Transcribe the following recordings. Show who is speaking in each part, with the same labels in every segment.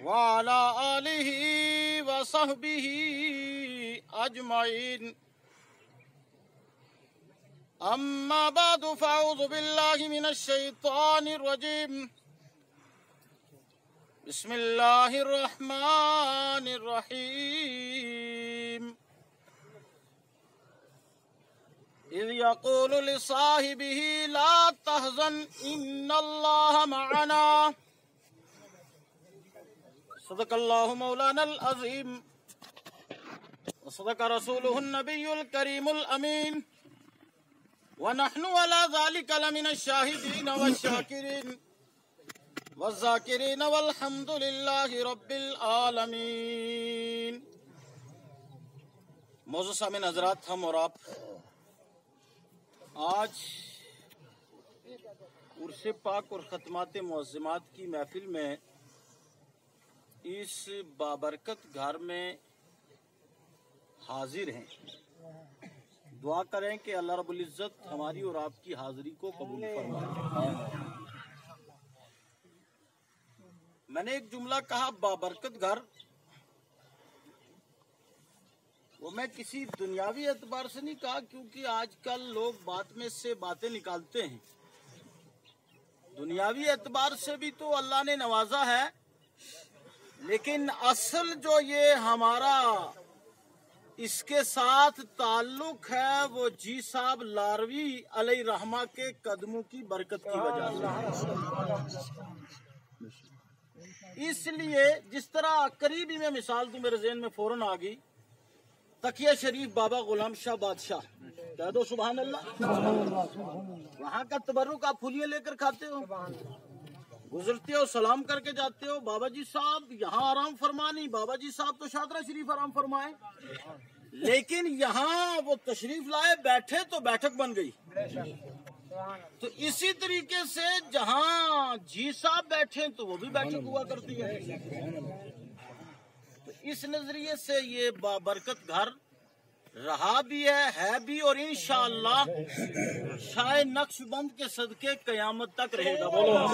Speaker 1: وعلى آله وصحبه أجمعين أما بعد فأعوذ بالله من الشيطان الرجيم بسم الله الرحمن الرحيم إذ يقول لصاحبه لا تحزن إن الله معنا صدق الله مولانا العظيم وصدق رسوله النبي الكريم الأمين ونحن على ذلك لمن الشاهدين والشاكرين والذاكرين والحمد لله رب العالمين. موضوع سامعین حضرات، ہم اور آپ آج عرس پاک اور ختمات معظمات کی محفل میں اس بابرکت گھر میں حاضر ہیں. دعا کریں کہ اللہ رب العزت ہماری اور آپ کی حاضری کو قبول فرمائے. میں نے ایک جملہ کہا بابرکت گھر، وہ میں کسی دنیاوی اعتبار سے نہیں کہا، کیونکہ آج کل لوگ بات میں سے باتیں نکالتے ہیں. دنیاوی اعتبار سے بھی تو اللہ نے نوازا ہے، لیکن اصل جو یہ ہمارا اس کے ساتھ تعلق ہے وہ جی صاحب لاروی علیہ رحمہ کے قدموں کی برکت کی وجہ سے. اس لیے جس طرح قریبی میں مثال تو میرے ذہن میں فوراً آ گئی، تقیہ شریف بابا غلام شاہ بادشاہ، کہہ دو سبحان اللہ. وہاں کا تبرک آپ پھولیاں لے کر کھاتے ہو، گزرتے ہو، سلام کر کے جاتے ہو، بابا جی صاحب یہاں آرام فرما نہیں، بابا جی صاحب تو شادرہ شریف آرام فرمائے، لیکن یہاں وہ تشریف لائے، بیٹھے تو بیٹھک بن گئی. تو اسی طریقے سے جہاں جی صاحب بیٹھے تو وہ بھی بیٹھک ہوا کرتی ہے. تو اس نظریے سے یہ بابرکت گھر رہا بھی ہے بھی، اور انشاءاللہ شاہ نقش بند کے صدقے قیامت تک رہے گا. بولو.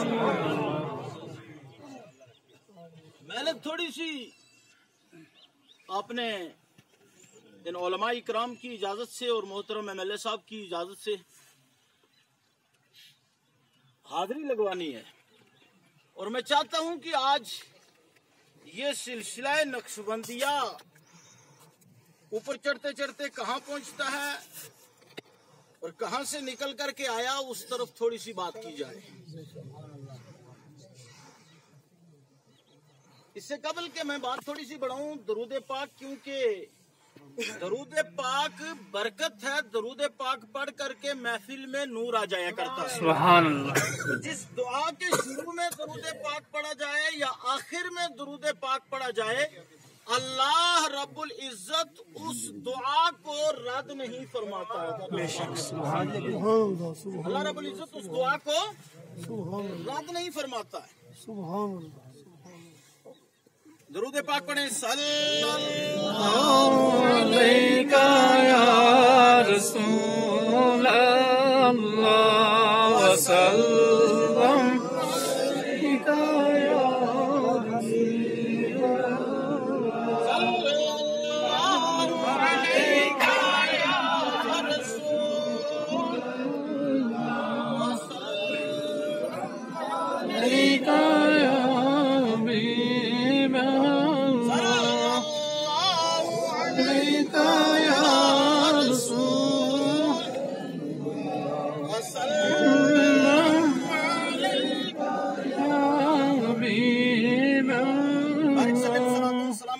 Speaker 1: میں نے تھوڑی سی اپنے ان علماء اکرام کی اجازت سے اور محترم ایم ایل اے صاحب کی اجازت سے حاضری لگوانی ہے، اور میں چاہتا ہوں کہ آج یہ سلسلہ نقشبندیہ اوپر چڑھتے چڑھتے کہاں پہنچتا ہے اور کہاں سے نکل کر کے آیا، اس طرف تھوڑی سی بات کی جائے. اس سے قبل کہ میں بات تھوڑی سی بڑھاؤں، درود پاک، کیونکہ درود پاک برکت ہے. درود پاک پڑھ کر کے محفل میں نور آ جایا کرتا ہے.
Speaker 2: سبحان اللہ.
Speaker 1: جس دعا کے شروع میں درود پاک پڑھا جائے یا آخر میں درود پاک پڑھا جائے، اللہ رب العزت اس دعا کو رد نہیں فرماتا ہے. اللہ رب العزت اس دعا کو رد نہیں فرماتا ہے. درود پاک پڑھیں. صلی اللہ
Speaker 2: علیکہ یا رسول اللہ وسلم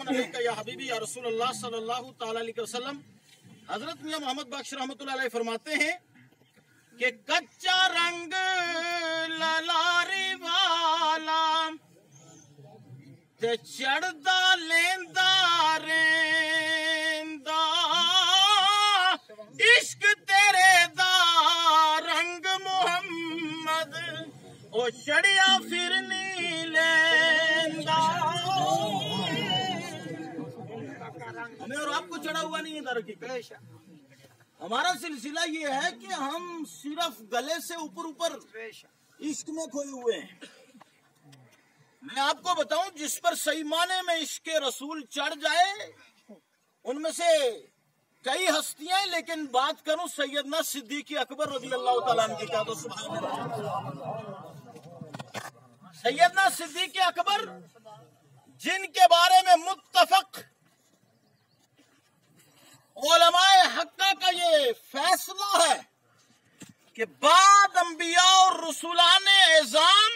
Speaker 2: علیکہ یا
Speaker 1: حبیبی یا رسول اللہ صلی اللہ تعالی علیہ وسلم. حضرت میاں محمد بخش رحمۃ اللہ علیہ فرماتے ہیں کہ کچا رنگ للاری والا تے چڑھدا لیندا ریندا، عشق تیرے دا رنگ محمد او چڑھیا پھر نہیں لیندا. ہمیں اور آپ کو چڑھا ہوا نہیں ہے در حقیقت. ہمارا سلسلہ یہ ہے کہ ہم صرف گلے سے اوپر عشق میں کھوئے ہوئے ہیں. میں آپ کو بتاؤں جس پر صحیح معنی میں عشق رسول چڑھ جائے ان میں سے کئی ہستیاں ہیں، لیکن بات کروں سیدنا صدیق اکبر رضی اللہ تعالیٰ عنہ کی. کہہ دو سبحان اللہ. سیدنا صدیق اکبر جن کے بارے میں متفق علماء حقہ کا یہ فیصلہ ہے کہ بعد انبیاء اور رسولان اعظام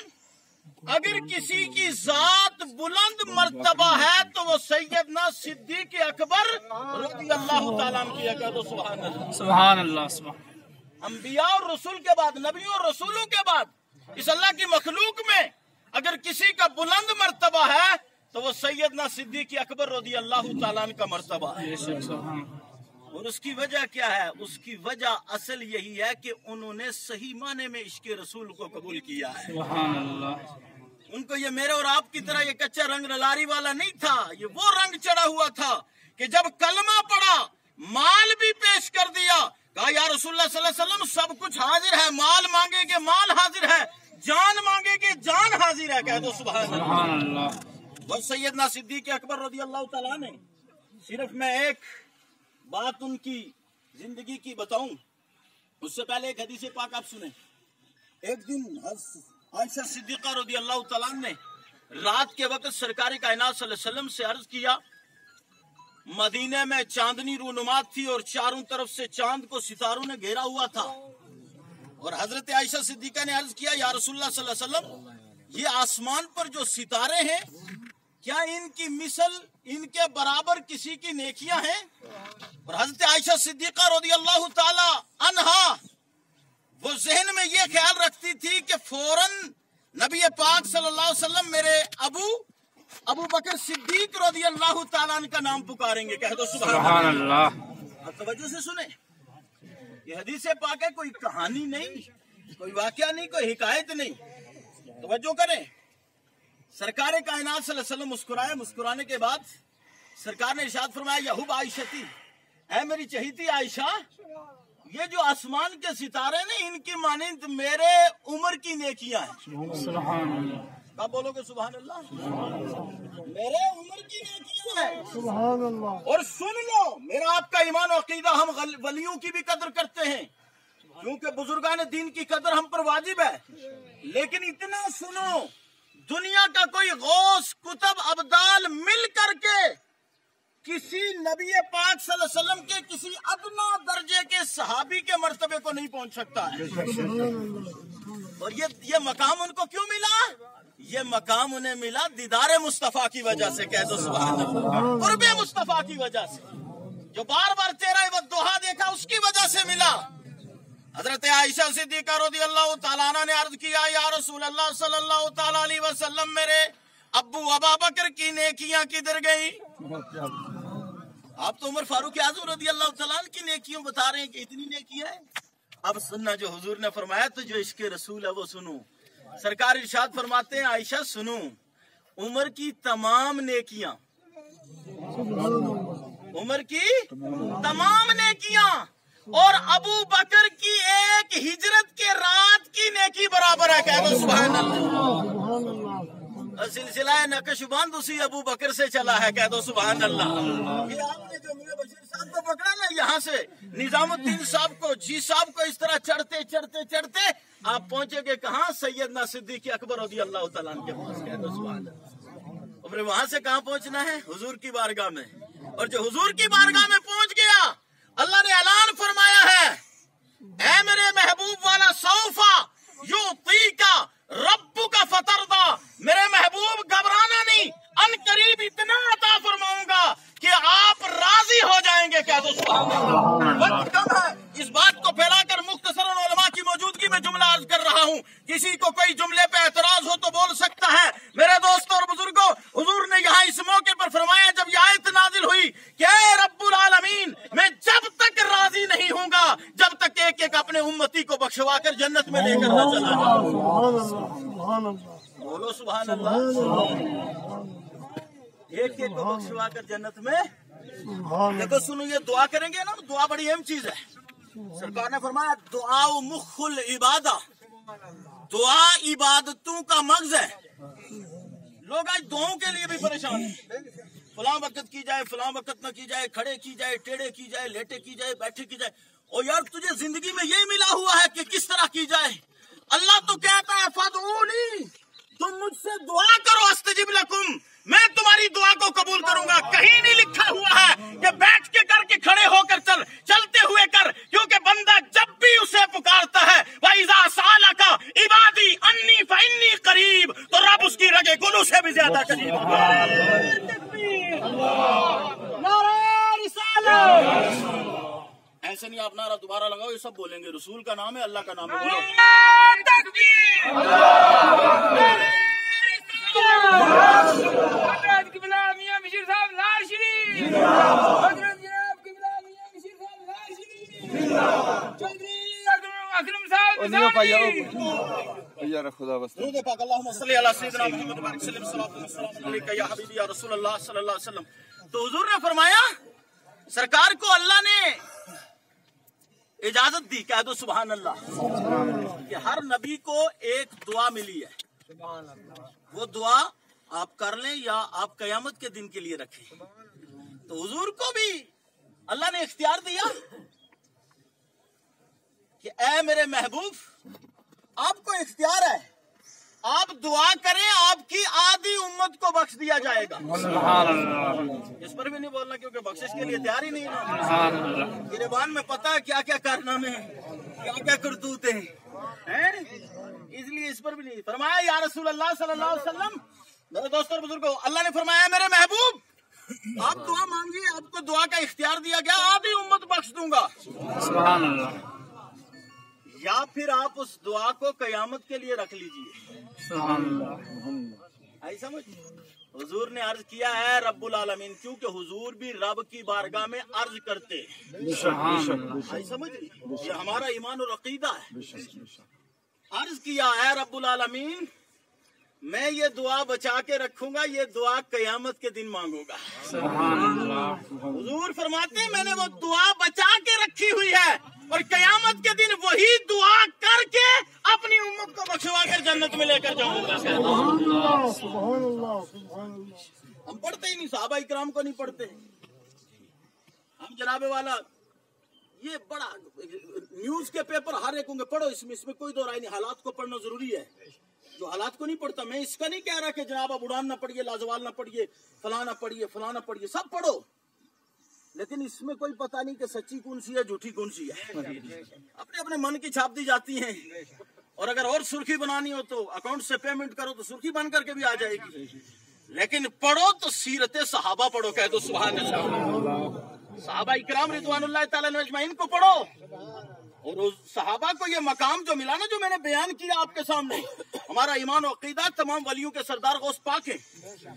Speaker 1: اگر کسی کی ذات بلند مرتبہ ہے تو وہ سیدنا صدیق اکبر رضی اللہ تعالیٰ عنہ کی. کہہ دو سبحان اللہ.
Speaker 2: سبحان اللہ. سبحان
Speaker 1: انبیاء اور رسول کے بعد، نبیوں اور رسولوں کے بعد اس اللہ کی مخلوق میں اگر کسی کا بلند مرتبہ ہے تو وہ سیدنا صدیق اکبر رضی اللہ تعالیٰ عنہ کا مرتبہ ہے. اور اس کی وجہ کیا ہے؟ اس کی وجہ اصل یہی ہے کہ انہوں نے صحیح معنی میں عشق رسول کو قبول کیا ہے.
Speaker 2: سبحان اللہ.
Speaker 1: ان کو یہ میرے اور آپ کی طرح یہ کچا رنگ للاری والا نہیں تھا، یہ وہ رنگ چڑھا ہوا تھا کہ جب کلمہ پڑا مال بھی پیش کر دیا، کہا یا رسول اللہ صلی اللہ علیہ وسلم سب کچھ حاضر ہے، مال مانگے گے مال حاضر ہے، جان مانگے گے جان حاضر ہے. کہہ دو سبحان اللہ. وہ سیدنا صدیق اکبر رضی اللہ تعالیٰ نے صرف میں ایک بات ان کی زندگی کی بتاؤں، اس سے پہلے ایک حدیث پاک آپ سنیں. ایک دن عائشہ صدیقہ رضی اللہ تعالیٰ نے رات کے وقت سرکار کائنات صلی اللہ علیہ وسلم سے عرض کیا، مدینے میں چاندنی رونما تھی اور چاروں طرف سے چاند کو ستاروں نے گھیرا ہوا تھا، اور حضرت عائشہ صدیقہ نے عرض کیا یا رسول اللہ صلی اللہ علیہ وسلم یہ آسمان پر جو ستارے ہیں کیا ان کی مثل ان کے برابر کسی کی نیکیاں ہیں؟ اور حضرت عائشہ صدیقہ رضی اللہ تعالی عنہا وہ ذہن میں یہ خیال رکھتی تھی کہ فوراً نبی پاک صلی اللہ علیہ وسلم میرے ابو بکر صدیق رضی اللہ تعالیٰ عنہ کا نام پکاریں گے. کہہ دو سبحان اللہ. اب توجہ سے سنیں، یہ حدیث پاک ہے، کوئی کہانی نہیں، کوئی واقعہ نہیں، کوئی حکایت نہیں. توجہ کریں. سرکار کائنات صلی اللہ علیہ وسلم مسکرائے، مسکرانے کے بعد سرکار نے ارشاد فرمایا یہوب عائشتی، اے میری چہیتی عائشہ، یہ جو آسمان کے ستارے ہیں ان کی مانند میرے عمر کی نیکیاں ہیں.
Speaker 2: سبحان اللہ.
Speaker 1: آپ بولو گے سبحان اللہ. میرے عمر کی نیکیاں ہیں.
Speaker 3: سبحان اللہ.
Speaker 1: اور سن لو، میرا آپ کا ایمان و عقیدہ، ہم ولیوں کی بھی قدر کرتے ہیں کیونکہ بزرگان دین کی قدر ہم پر واجب ہے، لیکن اتنا سنو، دنیا کا کوئی غوث کتب ابدال مل کر کے کسی نبی پاک صلی اللہ علیہ وسلم کے کسی ادنا درجے کے صحابی کے مرتبے کو نہیں پہنچ سکتا ہے. اور یہ مقام ان کو کیوں ملا؟ یہ مقام انہیں ملا دیدار مصطفیٰ کی وجہ سے. کہہ دو سبحان اللہ. قرب مصطفیٰ کی وجہ سے، جو بار بار تیرا والضحیٰ دیکھا اس کی وجہ سے ملا. حضرت عائشہ صدیقہ رضی اللہ تعالیٰ عنہ نے عرض کیا یا رسول اللہ صلی اللہ تعالیٰ علیہ وسلم میرے ابو ابا بکر کی نیکیاں کدھر گئی؟ آپ تو عمر فاروق اعظم رضی اللہ تعالیٰ عنہ کی نیکیوں بتا رہے ہیں کہ اتنی نیکیاں ہیں. اب سننا جو حضور نے فرمایا تو جو عشق رسول ہے وہ سنو. سرکار ارشاد فرماتے ہیں عائشہ سنو، عمر کی تمام نیکیاں، عمر کی تمام نیکیاں اور ابو بکر کی ایک ہجرت کے رات کی نیکی برابر ہے. کہہ دو سبحان اللہ. سلسلہ نقش بند اسی ابو بکر سے چلا ہے. کہہ دو سبحان اللہ. یہ آپ نے جو میاں بشیر صاحب کو پکڑا نا یہاں سے نظام الدین صاحب کو، جی صاحب کو اس طرح چڑھتے چڑھتے چڑھتے آپ پہنچے گے کہاں؟ سیدنا صدیق اکبر رضی اللہ تعالیٰ عنہ کے پاس. کہہ دو سبحان اللہ. اور وہاں سے کہاں پہنچنا ہے؟ حضور کی بارگاہ میں. اور جو حضور کی بارگاہ میں پہنچ گیا اللہ نے اعلان فرمایا ہے اے میرے محبوب والا سوفا یعطیکا ربک فترضا، میرے محبوب گھبرانا نہیں، ان قریب اتنا عطا فرماؤں گا کہ آپ راضی ہو جائیں گے. کہہ دو سبحان اللہ. وقت کم ہے، اس بات کو پھیلا کر مختصراً علماء کی موجودگی میں جملہ عرض کر رہا ہوں. کسی کو کوئی جملے پہ اعتراض ہو تو بول سکتا ہے. میرے دوستوں اور بزرگوں، حضور نے یہاں اس موقع پر فرمایا جب یہ آیت نازل ہوئی کہ اے رب العالمین میں جب تک راضی نہیں ہوں گا جب تک ایک ایک اپنے امتی کو بخشوا کر جنت میں لے کر نہ چلا جاؤں. بولو سبحان اللہ. ایک ایک کو بخشوا کر جنت میں. دیکھو سنو، یہ دعا کریں گے نا، دعا بڑی اہم چیز ہے. سرکار نے فرمایا دعا مخ العبادہ، दुआ इबादतों का मगज है। लोग आज दुआओं के लिए भी परेशान हैं। फलां वक्त की जाए, फलां वक्त न की जाए, खड़े की जाए, टेढ़े की जाए, लेटे की जाए, बैठे की जाए। और यार तुझे जिंदगी में यही मिला हुआ है कि किस तरह की जाए। अल्लाह तो कहता है फदऊनी, तुम मुझसे दुआ करो अस्तजिब लकुम, मैं तुम्हारी दुआ को कबूल करूंगा। कहीं नहीं लिखा हुआ है कि बैठ के कर कि खड़े होकर चल, चलते हुए कर, क्योंकि बंदा जब भी उसे पुकारता है वइज़ा सालका इबादी अन्नी फइन्नी करीब, तो रब उसकी रगे गुलू से भी ज्यादा करीब। ऐसे नहीं आप नारा दोबारा लगाओ, ये सब बोलेंगे। रसूल का नाम है, अल्लाह का नाम है। तो हुजूर ने फरमाया, सरकार को अल्लाह ने इजाजत दी, कह दो सुभान अल्लाह, कि हर नबी को एक दुआ मिली है। वो दुआ आप कर लें या आप कयामत के दिन के लिए रखें। तो हुजूर को भी अल्लाह ने इख्तियार दिया कि ऐ मेरे महबूब, आपको इख्तियार है, आप दुआ करें, आपकी आधी उम्मत को बख्श दिया जाएगा। इस पर भी नहीं बोलना, क्योंकि बख्शिश के लिए तैयार ही नहीं है। गिरबान में पता है क्या क्या कारनामे हैं, क्या क्या करतूते हैं, इसलिए इस पर भी नहीं। फरमाया या रसूल अल्लाह सल्लल्लाहु अलैहि वसल्लम, मेरे दोस्तों और बुजुर्गों, अल्लाह ने फरमाया मेरे महबूब आप दुआ मांगिए, आपको दुआ का इख्तियार दिया गया, आधी उम्मत बख्श दूंगा। सुभान अल्लाह। या फिर आप उस दुआ को कयामत के लिए रख लीजिए। आई समझ। हुजूर ने अर्ज किया है रब्बुल आलमीन, क्योंकि हुजूर भी रब की बारगाह में अर्ज करते हैं। आई समझ। ये हमारा ईमान और अकीदा है। अर्ज किया है रब्बुल आलमीन, मैं ये दुआ बचा के रखूंगा, ये दुआ कयामत के दिन मांगूंगा। हुजूर फरमाते हैं मैंने वो दुआ बचा के रखी हुई है, और कयामत के दिन वही दुआ करके अपनी उम्मत को बख्शवा कर जन्नत में लेकर जाऊंगा। हम पढ़ते ही नहीं, सहाबा इकराम को नहीं पढ़ते हम। जनाबे वाला ये बड़ा न्यूज के पेपर हर एक होंगे, पढ़ो, इसमें कोई दो राय नहीं। हालात को पढ़ना जरूरी है। जो हालात को नहीं पढ़ता, मैं इसका नहीं कह रहा कि जनाब अब उड़ान ना पढ़िए, लाजवाल ना पढ़िए, फलाना पढ़िए, फलाना पढ़िए, सब पढ़ो, लेकिन इसमें कोई पता नहीं कि सच्ची कौन सी है, झूठी कौन सी है। अपने अपने मन की छाप दी जाती है। और अगर और सुर्खी बनानी हो तो अकाउंट से पेमेंट करो तो सुर्खी बन करके भी आ जाएगी। लेकिन पढ़ो तो सीरत सहाबा पढ़ो, कह दो सुभान अल्लाह। सहाबा इकराम रिज़वानुल्लाह ताला अलैहिम अजमईन को पढ़ो, और उस सहाबा को ये मकाम जो मिला ना, जो मैंने बयान किया आपके सामने, हमारा ईमान और अकीदा तमाम वलियों के सरदार गौस पाक है।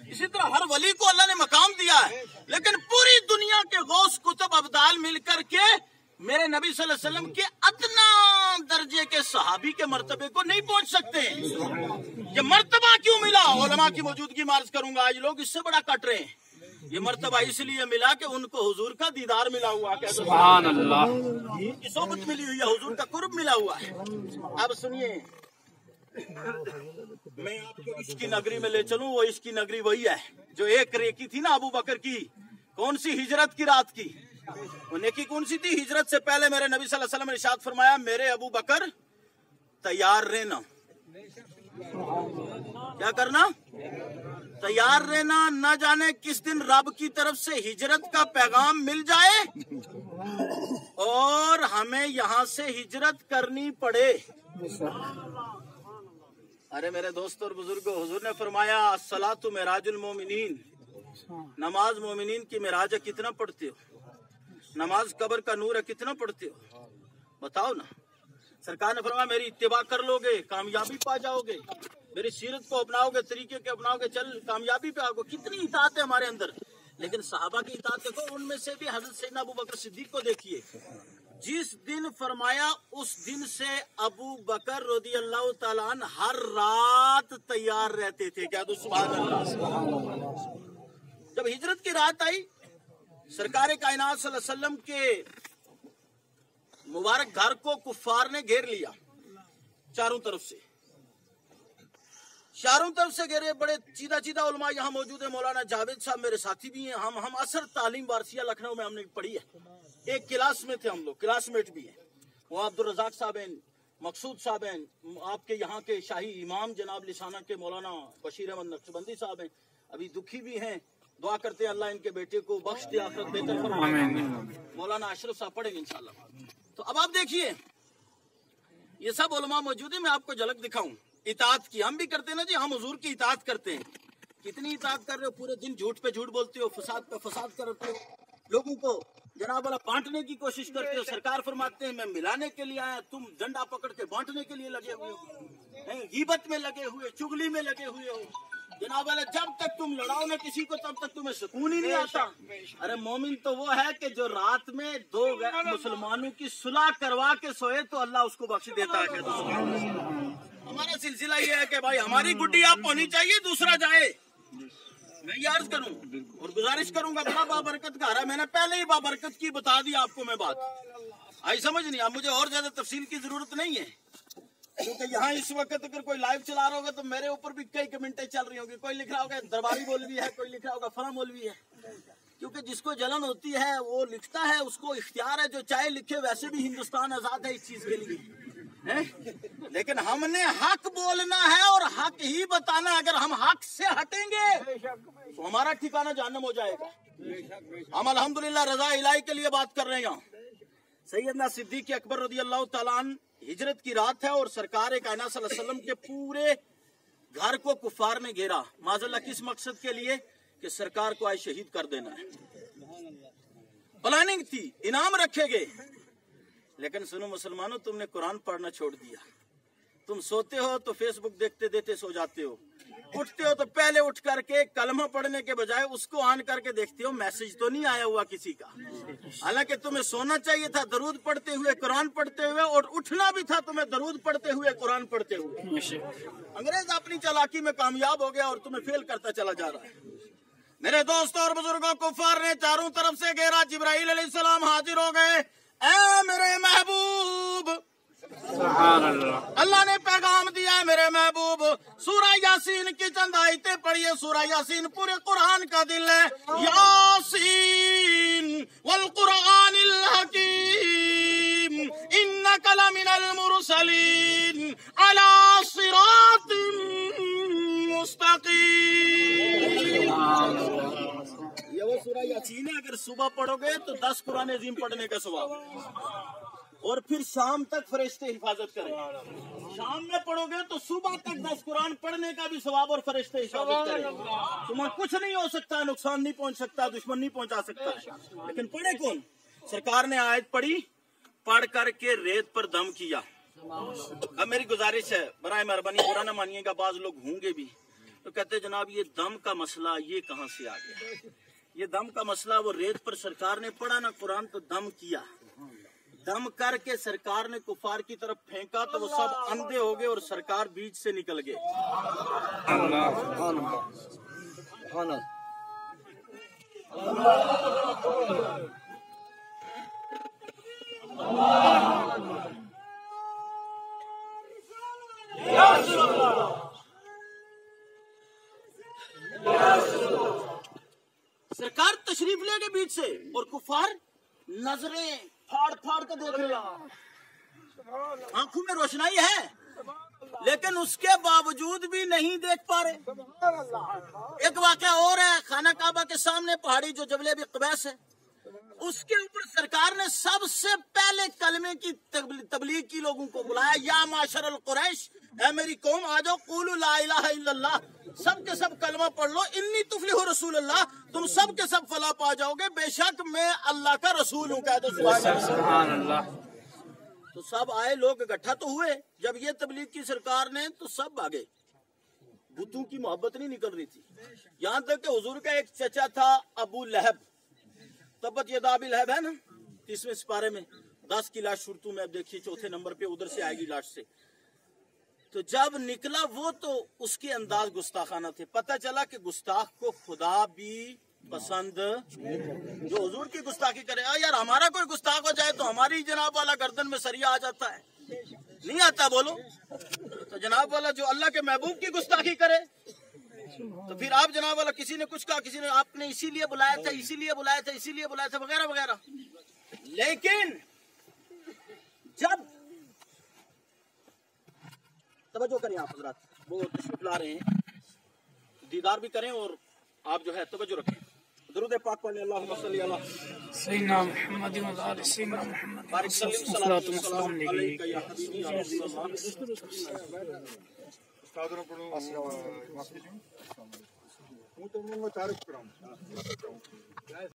Speaker 1: इसी तरह हर वली को अल्लाह ने मकाम दिया है, लेकिन पूरी दुनिया के गौस कुतुब अब्दाल मिलकर के मेरे नबी सल्लल्लाहु अलैहि वसल्लम के अदना दर्जे के सहाबी के मर्तबे को नहीं पहुंच सकते। ये मर्तबा क्यों मिला? उलमा की मौजूदगी में अर्ज करूंगा, आज लोग इससे बड़ा कट रहे हैं। ये मर्तबा इसलिए मिला कि उनको हुजूर का दीदार मिला हुआ, क्या सुभान अल्लाह, की सोबत मिली हुई है, हुजूर का कुर्ब मिला हुआ है। अब सुनिए, मैं आपको इसकी नगरी में ले चलूं। वो इसकी नगरी वही है जो एक रेकी थी ना अबू बकर की। कौन सी? हिजरत की रात की। वो नेकी कौन सी थी? हिजरत से पहले मेरे नबी सल्लल्लाहु अलैहि वसल्लम ने इरशाद फरमाया, मेरे अबू बकर तैयार रहना। क्या करना? तैयार रहना। न जाने किस दिन रब की तरफ से हिजरत का पैगाम मिल जाए और हमें यहाँ से हिजरत करनी पड़े। अरे मेरे दोस्तों और बुजुर्गों, हुजूर ने फरमाया अस्सलातु मेराजुल मोमिनीन, नमाज मोमिनीन की मेराज है, कितना पढ़ते हो? नमाज कब्र का नूर है, कितना पढ़ते हो? बताओ ना। सरकार ने फरमाया मेरी इत्तिबा कर लोगे कामयाबी पा जाओगे, मेरी सीरत को अपनाओगे, तरीके के अपनाओगे, चल कामयाबी पे आओगे। कितनी इताअत है हमारे अंदर। लेकिन सहाबा की इताअत देखो, उनमें से भी हजरत सैयदना अबू बकर सिद्दीक को देखिए, जिस दिन फरमाया उस दिन से अबू बकर रज़ियल्लाहु ताला अन्हु हर रात तैयार रहते थे। क्या तो सुभान अल्लाह। जब हिजरत की रात आई, सरकार कायनात सल्लल्लाहु अलैहि वसल्लम के मुबारक घर को कुफ्फार ने घेर लिया चारों तरफ से। चारों तरफ से घेरे बड़े चीदा चीदा उलमा यहाँ मौजूद है। मौलाना जावेद साहब मेरे साथी भी हैं। हम असर तालीम वारसिया लखनऊ में हमने पढ़ी है, एक क्लास में थे हम लोग, क्लासमेट भी हैं। वो अब्दुल रज़ाक साहब हैं, मकसूद साहब हैं, आपके यहाँ के शाही इमाम जनाब लिसाना के मौलाना बशीर अहमद नक्शबंदी साहब हैं, अभी दुखी भी हैं। दुआ करते हैं अल्लाह इनके बेटे को बख्श दे, आखिरत बेहतर फरमाए। मौलाना अशरफ साहब पढ़ेंगे इंशाल्लाह। तो अब आप देखिए ये सब उलमा मौजूद है। मैं आपको झलक दिखाऊं इताअत की। हम भी करते हैं ना जी, हम हुजूर की इताअत करते हैं। कितनी इताअत कर रहे हो, पूरे दिन झूठ पे झूठ बोलते हो, फसाद पे फसाद करते हो, लोगों को जनाब वाला बांटने की कोशिश करते हो। सरकार फरमाते हैं मैं मिलाने के लिए आया, तुम डंडा पकड़ के बांटने के लिए लगे हुए हो, गीबत में लगे हुए, चुगली में लगे हुए हो। जनाब वाला जब तक तुम लड़ाओ ना किसी को तब तक तुम्हें सुकून ही नहीं आता। अरे मोमिन तो वो है कि जो रात में दो मुसलमानों की सुलह करवा के सोए तो अल्लाह उसको बख्श देता है। हमारा सिलसिला ये है कि भाई हमारी गुड्डी आप होनी चाहिए, दूसरा जाए। मैं ये अर्ज करूं और गुजारिश करूंगा, बड़ा बाबरकत घर है। मैंने पहले ही बाबरकत की बता दी आपको मैं बात, आई समझ नहीं। अब मुझे और ज्यादा तफसील की जरूरत नहीं है, क्योंकि यहाँ इस वक्त अगर कोई लाइव चला रहा होगा तो मेरे ऊपर भी कई कमेंटें चल रही होंगी। कोई लिख रहा होगा दरबारी मौलवी है, कोई लिख रहा होगा फला मौलवी है। क्योंकि जिसको जलन होती है वो लिखता है, उसको इख्तियार है, जो चाहे लिखे। वैसे भी हिंदुस्तान आजाद है इस चीज के लिए है? लेकिन हमने हक बोलना है और हक ही बताना। अगर हम हक से हटेंगे तो हमारा ठिकाना जहन्नम हो जाएगा। हम अल्हम्दुलिल्लाह रजा इलाही के लिए बात कर रहे हैं। यहाँ सैयदना सिद्दीक़ अकबर रज़ी अल्लाह तआला अन्हु हिजरत की रात है और सरकार कायनात सल्लल्लाहु अलैहि वसल्लम के पूरे घर को कुफार ने घेरा। माज़अल्लाह किस मकसद के लिए कि सरकार को आज शहीद कर देना है। प्लानिंग थी, इनाम रखे गए। लेकिन सुनो मुसलमानों, तुमने कुरान पढ़ना छोड़ दिया। तुम सोते हो तो फेसबुक देखते देखते सो जाते हो, उठते हो तो पहले उठ करके कलमा पढ़ने के बजाय उसको ऑन करके देखते हो मैसेज तो नहीं आया हुआ किसी का। हालांकि तुम्हें सोना चाहिए था दरूद पढ़ते हुए, कुरान पढ़ते हुए, और उठना भी था तुम्हें दरूद पढ़ते हुए, कुरान पढ़ते हुए। अंग्रेज अपनी चालाकी में कामयाब हो गया और तुम्हें फेल करता चला जा रहा है। मेरे दोस्तों और बुजुर्गों, कुफार ने चारों तरफ से घेरा। जिब्राइल अलैहिस्सलाम हाजिर हो गए। ऐ मेरे महबूब, अल्लाह ने पैगाम दिया है मेरे महबूब। सूरह यासीन की चंद आयतें पढ़िए। सूरह यासीन पूरे कुरान का दिल है। यासीन वल कुरानिल हकीम इन्नका लमिनल मुरसलीन अला सिरातिम मुस्तकीम। ये वो सूरह यासीन है। अगर सुबह पढ़ोगे तो 10 कुरान अजीम पढ़ने का सवाब, और फिर शाम तक फरिश्ते हिफाजत करें। शाम में पढ़ोगे तो सुबह तक 10 कुरान पढ़ने का भी सवाब और फरिश्ते हिफाजत करें। तुम्हें कुछ नहीं हो सकता, नुकसान नहीं पहुंच सकता, दुश्मन नहीं पहुंचा सकता। लेकिन पढ़े कौन? सरकार ने आयत पढ़ी, पढ़ करके रेत पर दम किया। अब मेरी गुजारिश है, बराए मेहरबानी बुरा ना मानिएगा, बाज लोग होंगे भी तो कहते जनाब ये दम का मसला ये कहाँ से आ गया? ये दम का मसला वो रेत पर सरकार ने पढ़ा ना कुरान तो दम किया। दम करके सरकार ने कुफार की तरफ फेंका तो वो सब अंधे हो गए और सरकार बीच से निकल गए। सरकार तशरीफ ले गए बीच से और कुफार नजरें फाड़ फाड़ कर देख रहे हैं। आंखों में रोशनाई है लेकिन उसके बावजूद भी नहीं देख पा रहे। एक वाकया और है, खाना काबा के सामने पहाड़ी जो जबल अबी क़ुबैस है, उसके ऊपर सरकार ने सबसे पहले कलमे की तबलीग की लोगों को बुलाया। या माशरल कुरैश, ऐ मेरी कौम आ जाओ, क़ूलू ला इलाहा इल्लल्लाह, सब के सब कलमा पढ़ लो। इन्नी तुफलिहु रसूलुल्लाह, तुम सब के सब फला पा जाओगे, बेशक मैं अल्लाह का रसूल हूँ। कह दो सुभान अल्लाह। तो सब आए, लोग इकट्ठा तो हुए। जब ये तबलीग की सरकार ने तो सब भागे। बुतों की मोहब्बत नहीं निकल रही थी। यहाँ तक कि हुजूर का एक चचा था अबू लहब, तब्बत यदा अबी लहब है ना 30वें सिपारे में, 10 की लाश शुरू में, अब देखिए 4थे नंबर पे उधर से आएगी लाश से। तो जब निकला वो तो उसके अंदाज गुस्ताखाना थे। पता चला कि गुस्ताख को खुदा भी पसंद, जो हुजूर की गुस्ताखी करे। यार हमारा कोई गुस्ताख हो जाए तो हमारी जनाब वाला गर्दन में सरिया आ जाता है, नहीं आता? बोलो تو جناب والا جو اللہ کے محبوب کی گستاخی کرے تو پھر آپ جناب والا کسی نے کچھ کہا، کسی نے آپ نے اسی لیے بلایا تھا، اسی لیے بلایا تھا، اسی لیے بلایا تھا، وغیرہ وغیرہ. لیکن جب توجہ کریں آپ حضرات، وہ تشریف لا رہے ہیں، دیدار بھی کریں اور آپ جو ہے توجہ رکھیں. درود پاک پڑھیں. اللہم صلی علی
Speaker 2: سیدنا محمد و علی سیدنا محمد
Speaker 1: بارک
Speaker 2: صلاۃ و سلام
Speaker 1: علیک یا حبیبی یا رسول اللہ.
Speaker 3: Muito bom, tarde,